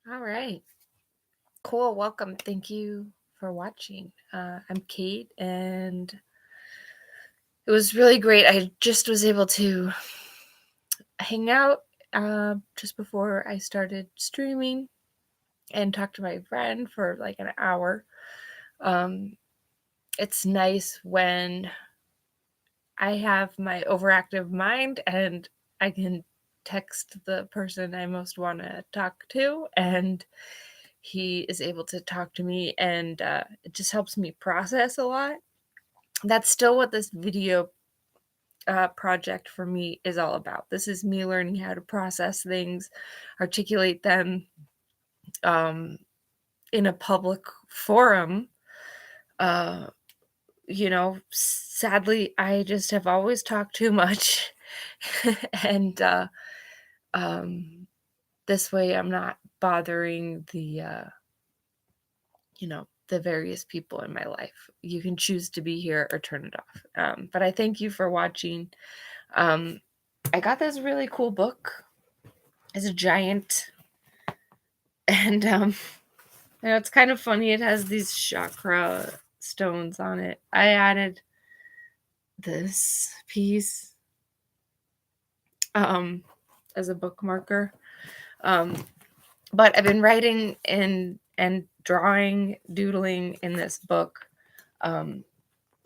All right. Cool. Welcome. Thank you for watching. I'm Kate, and it was really great. I just was able to hang out just before I started streaming and talk to my friend for like an hour. Um, it's nice when I have my overactive mind and I can text the person I most want to talk to, and he is able to talk to me, and it just helps me process a lot. That's still what this video project for me is all about. This is me learning how to process things, articulate them um, in a public forum. Uh, Sadly, I just have always talked too much. And um, this way I'm not bothering the various people in my life. You can choose to be here or turn it off. But I thank you for watching. Um, I got this really cool book. It's a giant, and it's kind of funny. It has these chakra stones on it. I added this piece um, as a bookmarker. Um, but I've been writing and drawing, doodling in this book. Um,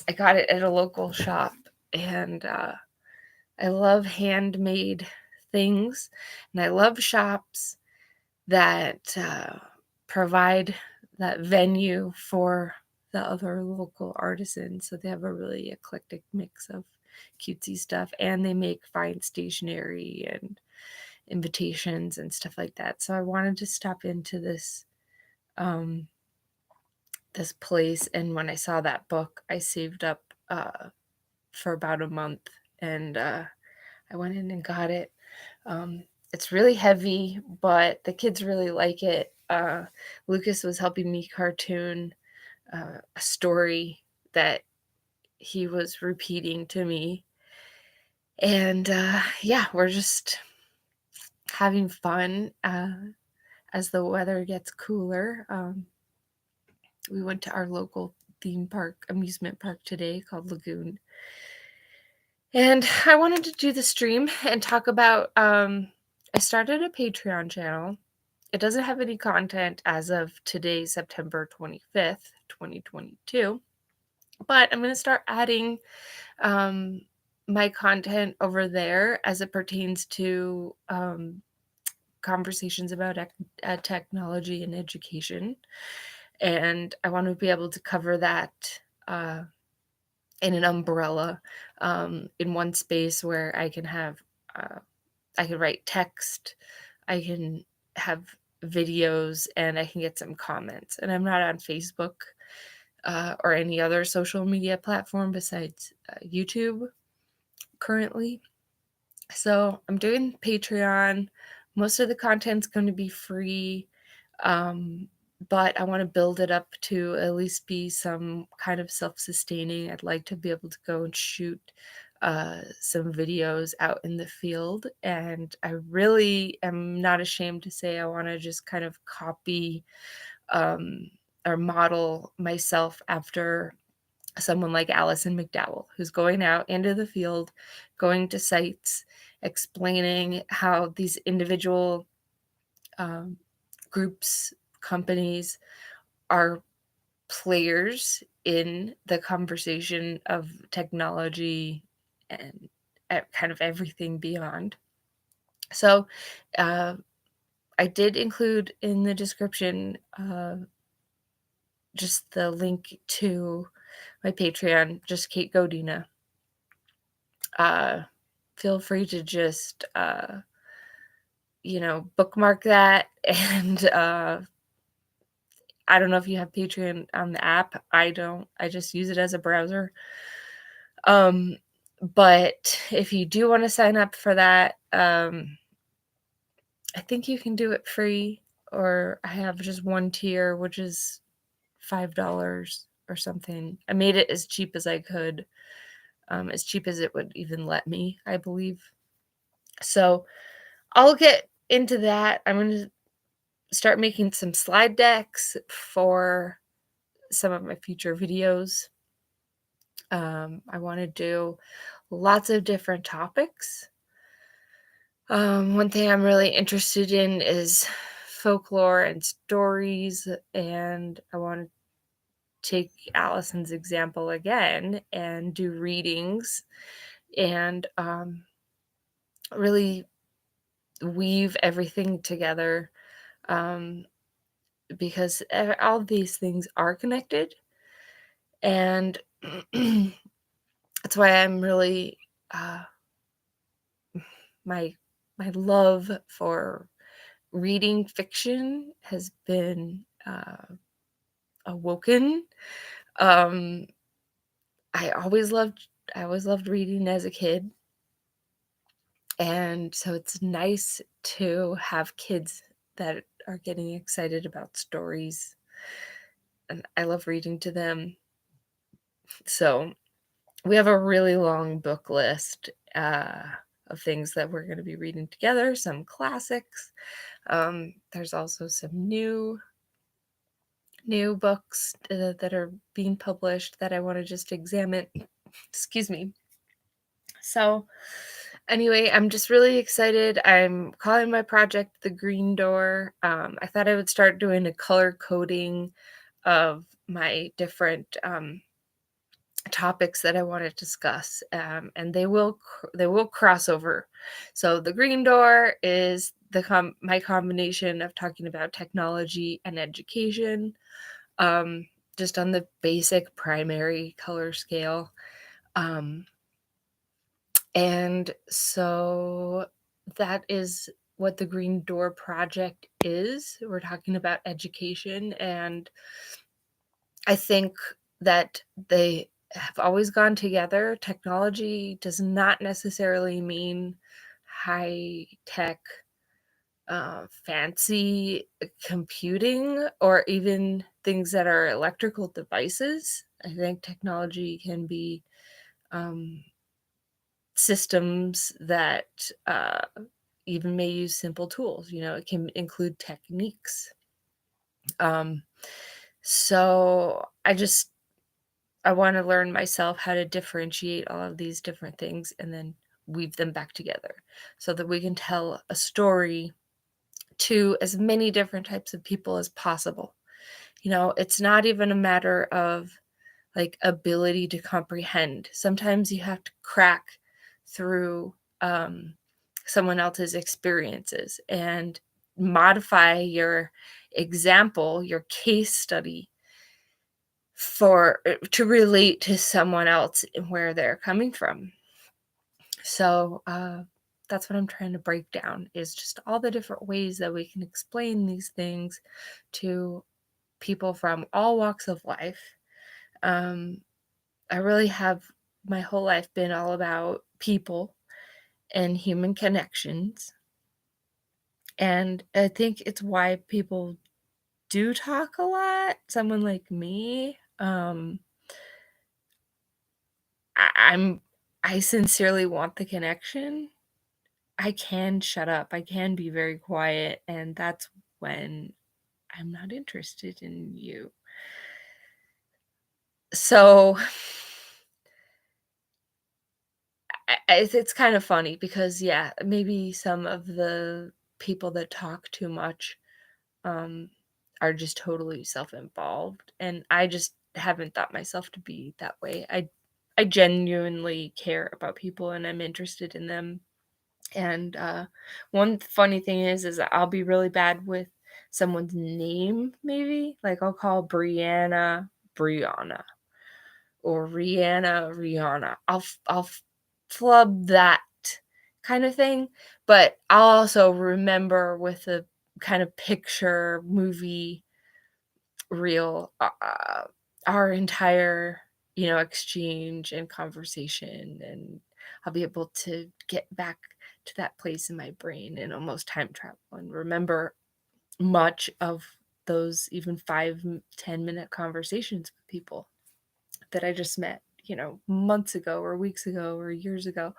I got it at a local shop, and I love handmade things, and I love shops that provide that venue for the other local artisans. So they have a really eclectic mix of cutesy stuff, and they make fine stationery and invitations and stuff like that. So I wanted to stop into um, this place, and when I saw that book, I saved up for about a month, and I went in and got it. It's really heavy, but the kids really like it. Lucas was helping me cartoon a story that he was repeating to me. And yeah, we're just having fun as the weather gets cooler. We went to our local theme park, amusement park today called Lagoon. And I wanted to do the stream and talk about I started a Patreon channel. It doesn't have any content as of today, September 25th, 2022, but I'm going to start adding um, my content over there as it pertains to conversations about technology and education. And I want to be able to cover that in an umbrella, in one space where I can write text, I can have videos, and I can get some comments. And I'm not on Facebook or any other social media platform besides YouTube currently. So I'm doing Patreon. Most of the content's going to be free, um, but I want to build it up to at least be some kind of self-sustaining. I'd like to be able to go and shoot some videos out in the field, and I really am not ashamed to say I want to just kind of copy um, or model myself after someone like Alison McDowell, who's going out into the field, going to sites, explaining how these individual um, groups, companies are players in the conversation of technology and kind of everything beyond. So, uh, I did include in the description just the link to my Patreon, just Kate Godina. Feel free to just bookmark that. And I don't know if you have Patreon on the app. I don't. I just use it as a browser. Um, but if you do want to sign up for that, I think you can do it free, or I have just one tier, which is $5 or something. I made it as cheap as I could, as cheap as it would even let me, I believe. So I'll get into that. I'm going to start making some slide decks for some of my future videos. I want to do lots of different topics. One thing I'm really interested in is folklore and stories, and I want to take Allison's example again and do readings and really weave everything together, um, because all these things are connected, and that's why I'm really my my love for reading fiction has been awoken. Um, I always loved reading as a kid, and so it's nice to have kids that are getting excited about stories, and I love reading to them. So we have a really long book list of things that we're going to be reading together. Some classics. There's also some new books that are being published that I want to just examine. Excuse me. So, anyway, I'm just really excited. I'm calling my project The Green Door. I thought I would start doing a color coding of my different topics that I want to discuss, and they will cross over. So, The Green Door is my combination of talking about technology and education, um, just on the basic primary color scale. Um, and so that is what the Green Door Project is. We're talking about education, and I think that they have always gone together. Technology does not necessarily mean high tech, fancy computing, or even things that are electrical devices. I think technology can be um, systems that even may use simple tools. It can include techniques. Um, so I want to learn myself how to differentiate all of these different things and then weave them back together so that we can tell a story to as many different types of people as possible. It's not even a matter of like ability to comprehend. Sometimes you have to crack through um, someone else's experiences and modify your example, your case study for to relate to someone else and where they're coming from. So that's what I'm trying to break down is just all the different ways that we can explain these things to people from all walks of life. Um, I really have my whole life been all about people and human connections. And I think it's why people do talk a lot. Someone like me, I, I'm I sincerely want the connection. I can shut up. I can be very quiet, and that's when I'm not interested in you. So it's kind of funny because yeah, maybe some of the people that talk too much um are just totally self-involved, and I just haven't thought myself to be that way. I genuinely care about people and I'm interested in them. And one funny thing is that I'll be really bad with someone's name, maybe. Like I'll call Brianna Brianna or Rihanna Rihanna. I'll flub that kind of thing, but I'll also remember with a kind of picture movie reel our entire exchange and conversation, and I'll be able to get back to that place in my brain and almost time travel and remember much of those even 5-10 minute conversations with people that I just met months ago or weeks ago or years ago.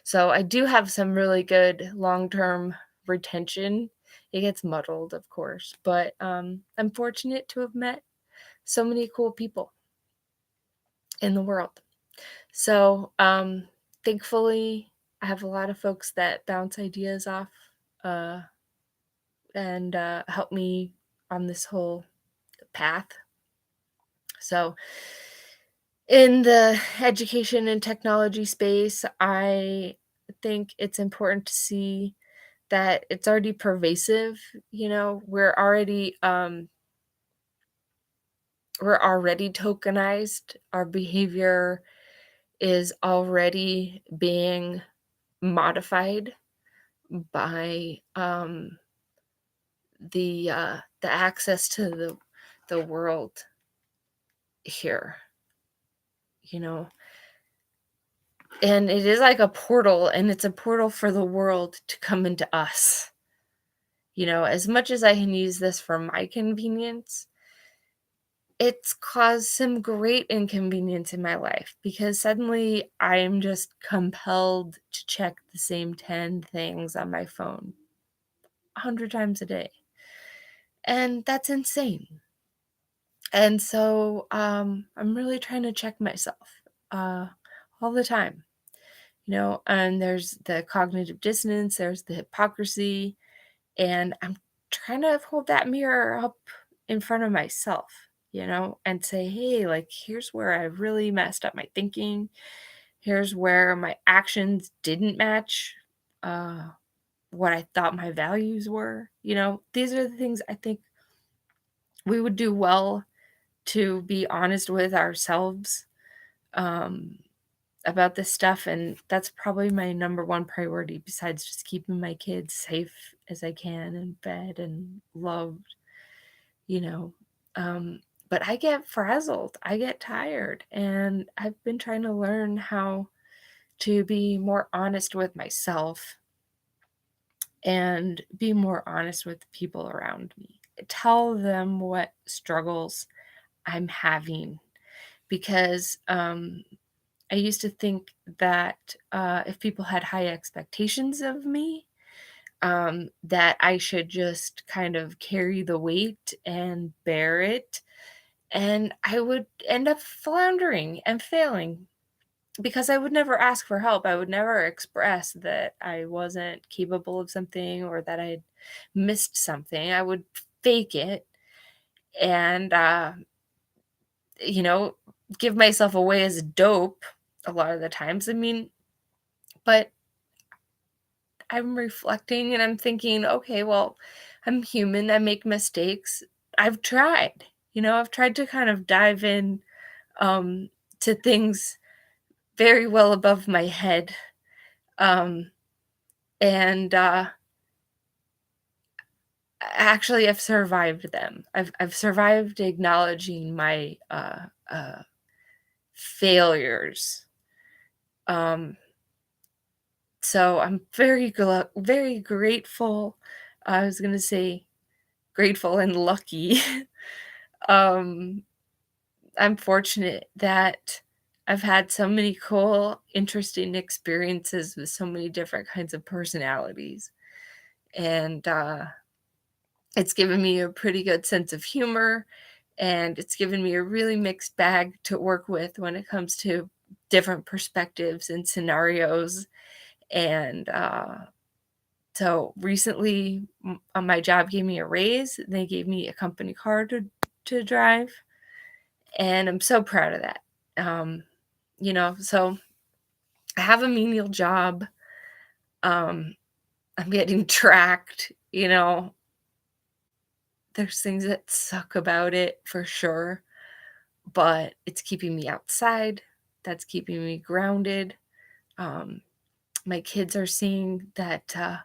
So I do have some really good long-term retention it gets muddled, of course, but I'm fortunate to have met so many cool people in the world. So, thankfully, I have a lot of folks that bounce ideas off uh, and help me on this whole path. So, in the education and technology space, I think it's important to see that it's already pervasive. We're already tokenized. Our behavior is already being modified by the access to the world here, you know. And it is like a portal, and it's a portal for the world to come into us. As much as I can use this for my convenience, it's caused some great inconvenience in my life because suddenly I'm just compelled to check the same 10 things on my phone 100 times a day. And that's insane. And so I'm really trying to check myself uh, all the time, and there's the cognitive dissonance, there's the hypocrisy, and I'm trying to hold that mirror up in front of myself, and say, hey, like, here's where I really messed up my thinking. Here's where my actions didn't match uh, what I thought my values were. These are the things I think we would do well to be honest with ourselves um, about this stuff. And that's probably my number one priority besides just keeping my kids safe as I can and fed and loved, you know. Um, but I get frazzled, I get tired, and I've been trying to learn how to be more honest with myself and be more honest with the people around me. Tell them what struggles I'm having because I used to think that if people had high expectations of me, that I should just kind of carry the weight and bear it. And I would end up floundering and failing because I would never ask for help. I would never express that I wasn't capable of something or that I'd missed something. I would fake it and, you know, give myself away as dope a lot of the times. I mean, but I'm reflecting and I'm thinking, okay, well, I'm human. I make mistakes. I've tried, I've tried to kind of dive in um, to things very well above my head. Um, and actually, I've survived them. I've survived acknowledging my failures. Um, so I'm very grateful. I was gonna say grateful and lucky. um, I'm fortunate that I've had so many cool, interesting experiences with so many different kinds of personalities. And it's given me a pretty good sense of humor. And it's given me a really mixed bag to work with when it comes to different perspectives and scenarios. And so recently, my job gave me a raise. They gave me a company car to drive. And I'm so proud of that. Um, so I have a menial job. I'm getting tracked, there's things that suck about it for sure, but it's keeping me outside. That's keeping me grounded. Um, my kids are seeing that I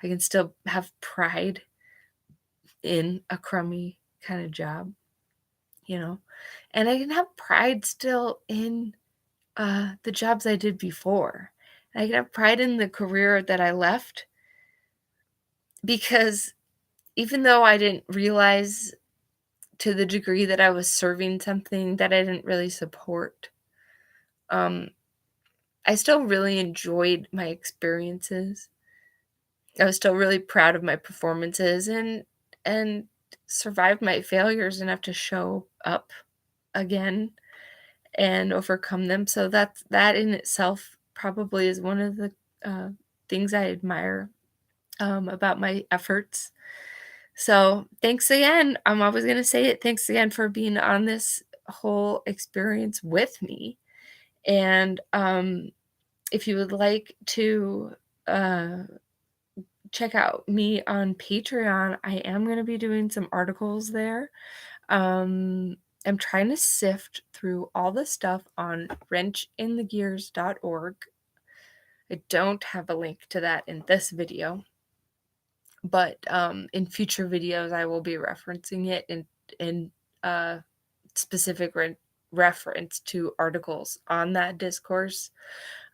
can still have pride in a crummy kind of job, you know, and I can have pride still in the jobs I did before. I can have pride in the career that I left because even though I didn't realize to the degree that I was serving something that I didn't really support, um, I still really enjoyed my experiences. I was still really proud of my performances and survived my failures enough to show up again and overcome them. So that in itself probably is one of the uh, things I admire about my efforts. So thanks again. I'm always going to say it. Thanks again for being on this whole experience with me. And if you would like to uh, check out me on Patreon, I am going to be doing some articles there. I'm trying to sift through all the stuff on wrenchinthegears.org. I don't have a link to that in this video, but in future videos, I will be referencing it in uh, specific reference to articles on that discourse.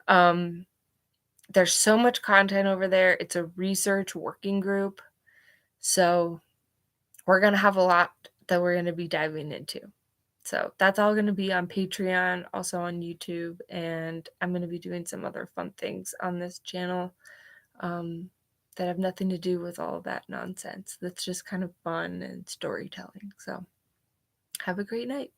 Um, there's so much content over there. It's a research working group. So we're going to have a lot that we're going to be diving into. So that's all going to be on Patreon, also on YouTube, and I'm going to be doing some other fun things on this channel that have nothing to do with all of that nonsense. That's just kind of fun and storytelling. So have a great night.